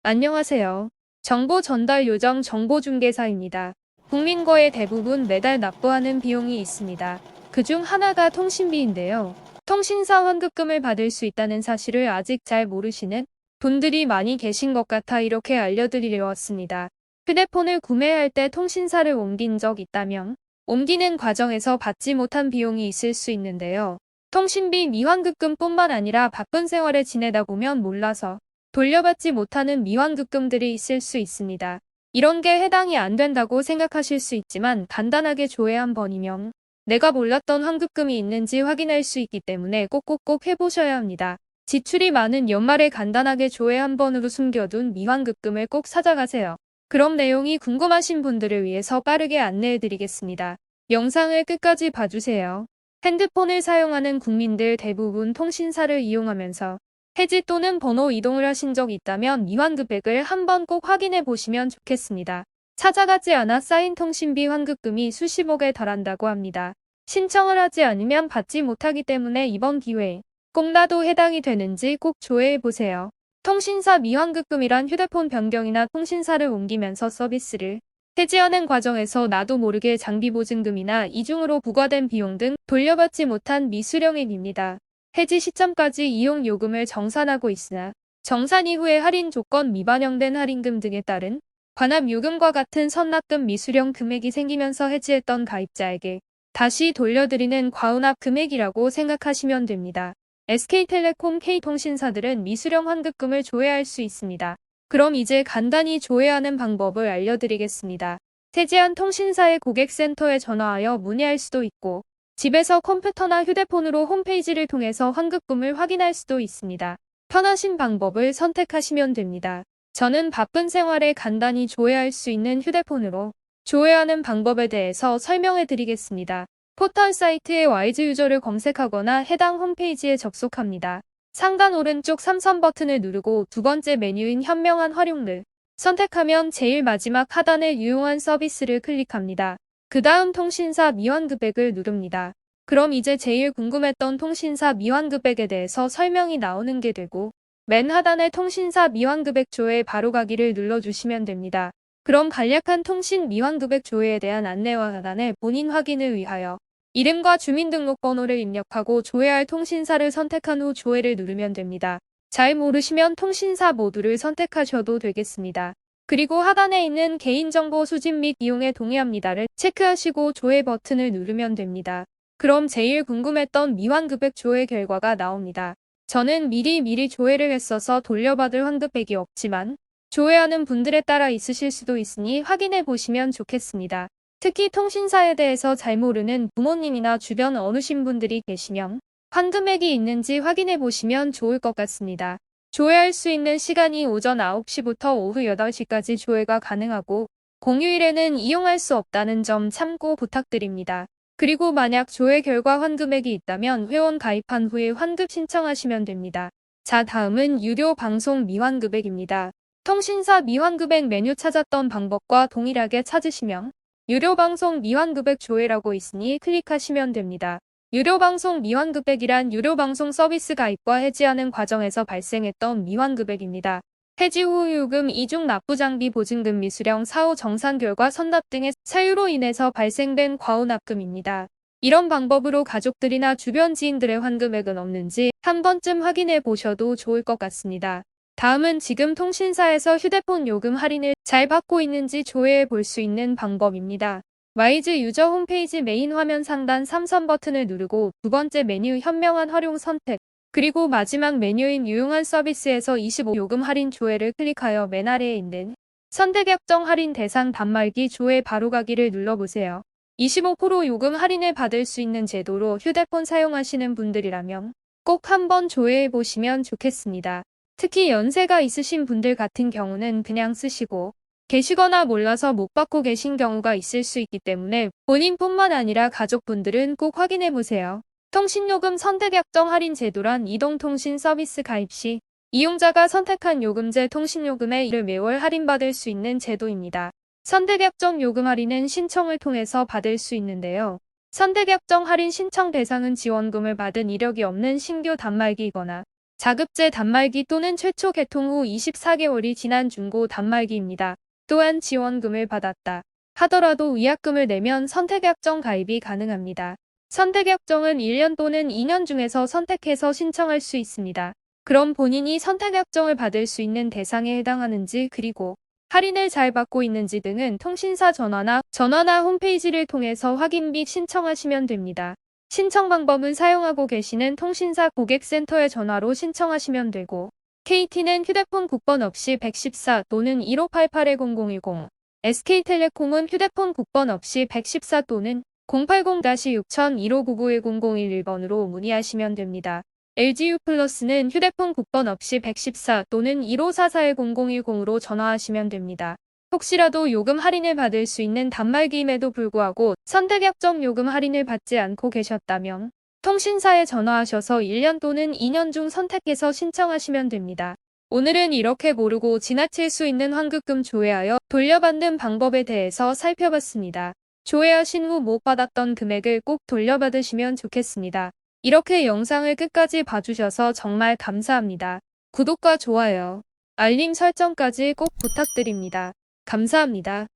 안녕하세요. 정보 전달 요정 정보중개사입니다. 국민거의 대부분 매달 납부하는 비용이 있습니다. 그중 하나가 통신비인데요. 통신사 환급금을 받을 수 있다는 사실을 아직 잘 모르시는 분들이 많이 계신 것 같아 이렇게 알려드리려 왔습니다. 휴대폰을 구매할 때 통신사를 옮긴 적 있다면 옮기는 과정에서 받지 못한 비용이 있을 수 있는데요. 통신비 미환급금뿐만 아니라 바쁜 생활을 지내다 보면 몰라서 돌려받지 못하는 미환급금들이 있을 수 있습니다. 이런 게 해당이 안 된다고 생각하실 수 있지만 간단하게 조회 한 번이면 내가 몰랐던 환급금이 있는지 확인할 수 있기 때문에 꼭꼭꼭 해보셔야 합니다. 지출이 많은 연말에 간단하게 조회 한 번으로 숨겨둔 미환급금을 꼭 찾아가세요. 그럼 내용이 궁금하신 분들을 위해서 빠르게 안내해드리겠습니다. 영상을 끝까지 봐주세요. 핸드폰을 사용하는 국민들 대부분 통신사를 이용하면서 해지 또는 번호 이동을 하신 적 있다면 미환급액을 한번 꼭 확인해 보시면 좋겠습니다. 찾아가지 않아 쌓인 통신비 환급금이 수십억에 달한다고 합니다. 신청을 하지 않으면 받지 못하기 때문에 이번 기회에 꼭 나도 해당이 되는지 꼭 조회해 보세요. 통신사 미환급금이란 휴대폰 변경이나 통신사를 옮기면서 서비스를 해지하는 과정에서 나도 모르게 장비보증금이나 이중으로 부과된 비용 등 돌려받지 못한 미수령액입니다. 해지 시점까지 이용 요금을 정산하고 있으나 정산 이후에 할인 조건 미반영된 할인금 등에 따른 관합 요금과 같은 선납금 미수령 금액이 생기면서 해지했던 가입자에게 다시 돌려드리는 과운합 금액이라고 생각하시면 됩니다. SK텔레콤 K통신사들은 미수령 환급금을 조회할 수 있습니다. 그럼 이제 간단히 조회하는 방법을 알려드리겠습니다. 해지한 통신사의 고객센터에 전화하여 문의할 수도 있고 집에서 컴퓨터나 휴대폰으로 홈페이지를 통해서 환급금을 확인할 수도 있습니다. 편하신 방법을 선택하시면 됩니다. 저는 바쁜 생활에 간단히 조회할 수 있는 휴대폰으로 조회하는 방법에 대해서 설명해 드리겠습니다. 포털 사이트의 와이즈 유저를 검색하거나 해당 홈페이지에 접속합니다. 상단 오른쪽 삼선 버튼을 누르고 두 번째 메뉴인 현명한 활용을 선택하면 제일 마지막 하단에 유용한 서비스를 클릭합니다. 그 다음 통신사 미환급액을 누릅니다. 그럼 이제 제일 궁금했던 통신사 미환급액에 대해서 설명이 나오는 게 되고 맨 하단에 통신사 미환급액 조회에 바로 가기를 눌러주시면 됩니다. 그럼 간략한 통신 미환급액 조회에 대한 안내와 하단에 본인 확인을 위하여 이름과 주민등록번호를 입력하고 조회할 통신사를 선택한 후 조회를 누르면 됩니다. 잘 모르시면 통신사 모두를 선택하셔도 되겠습니다. 그리고 하단에 있는 개인정보 수집 및 이용에 동의합니다를 체크하시고 조회 버튼을 누르면 됩니다. 그럼 제일 궁금했던 미환급액 조회 결과가 나옵니다. 저는 미리 조회를 했어서 돌려받을 환급액이 없지만 조회하는 분들에 따라 있으실 수도 있으니 확인해 보시면 좋겠습니다. 특히 통신사에 대해서 잘 모르는 부모님이나 주변 어르신분들이 계시면 환급액이 있는지 확인해 보시면 좋을 것 같습니다. 조회할 수 있는 시간이 오전 9시부터 오후 8시까지 조회가 가능하고 공휴일에는 이용할 수 없다는 점 참고 부탁드립니다. 그리고 만약 조회 결과 환급액이 있다면 회원 가입한 후에 환급 신청하시면 됩니다. 자, 다음은 유료 방송 미환급액입니다. 통신사 미환급액 메뉴 찾았던 방법과 동일하게 찾으시면 유료 방송 미환급액 조회라고 있으니 클릭하시면 됩니다. 유료 방송 미환급액이란 유료 방송 서비스 가입과 해지하는 과정에서 발생했던 미환급액입니다. 해지 후 요금, 이중 납부 장비 보증금 미수령, 사후 정산 결과 선납 등의 사유로 인해서 발생된 과우납금입니다. 이런 방법으로 가족들이나 주변 지인들의 환급액은 없는지 한 번쯤 확인해 보셔도 좋을 것 같습니다. 다음은 지금 통신사에서 휴대폰 요금 할인을 잘 받고 있는지 조회해 볼 수 있는 방법입니다. 와이즈 유저 홈페이지 메인 화면 상단 3선 버튼을 누르고 두 번째 메뉴 현명한 활용 선택, 그리고 마지막 메뉴인 유용한 서비스에서 25 요금 할인 조회를 클릭하여 맨 아래에 있는 선택약정 할인 대상 단말기 조회 바로 가기를 눌러보세요. 25% 요금 할인을 받을 수 있는 제도로 휴대폰 사용하시는 분들이라면 꼭 한번 조회해 보시면 좋겠습니다. 특히 연세가 있으신 분들 같은 경우는 그냥 쓰시고 계시거나 몰라서 못 받고 계신 경우가 있을 수 있기 때문에 본인뿐만 아니라 가족분들은 꼭 확인해 보세요. 통신요금 선택약정 할인 제도란 이동통신 서비스 가입 시 이용자가 선택한 요금제 통신요금에 이를 매월 할인받을 수 있는 제도입니다. 선택약정 요금 할인은 신청을 통해서 받을 수 있는데요. 선택약정 할인 신청 대상은 지원금을 받은 이력이 없는 신규 단말기이거나 자급제 단말기 또는 최초 개통 후 24개월이 지난 중고 단말기입니다. 또한 지원금을 받았다 하더라도 위약금을 내면 선택약정 가입이 가능합니다. 선택약정은 1년 또는 2년 중에서 선택해서 신청할 수 있습니다. 그럼 본인이 선택약정을 받을 수 있는 대상에 해당하는지 그리고 할인을 잘 받고 있는지 등은 통신사 전화나 홈페이지를 통해서 확인 및 신청하시면 됩니다. 신청 방법은 사용하고 계시는 통신사 고객센터에 전화로 신청하시면 되고 KT는 휴대폰 국번 없이 114 또는 1588-0010, SK텔레콤은 휴대폰 국번 없이 114 또는 080-6000-1599-1001번으로 문의하시면 됩니다. LG유플러스는 휴대폰 국번 없이 114 또는 1544-0010으로 전화하시면 됩니다. 혹시라도 요금 할인을 받을 수 있는 단말기임에도 불구하고 선택약정 요금 할인을 받지 않고 계셨다면 통신사에 전화하셔서 1년 또는 2년 중 선택해서 신청하시면 됩니다. 오늘은 이렇게 모르고 지나칠 수 있는 환급금 조회하여 돌려받는 방법에 대해서 살펴봤습니다. 조회하신 후 못 받았던 금액을 꼭 돌려받으시면 좋겠습니다. 이렇게 영상을 끝까지 봐주셔서 정말 감사합니다. 구독과 좋아요, 알림 설정까지 꼭 부탁드립니다. 감사합니다.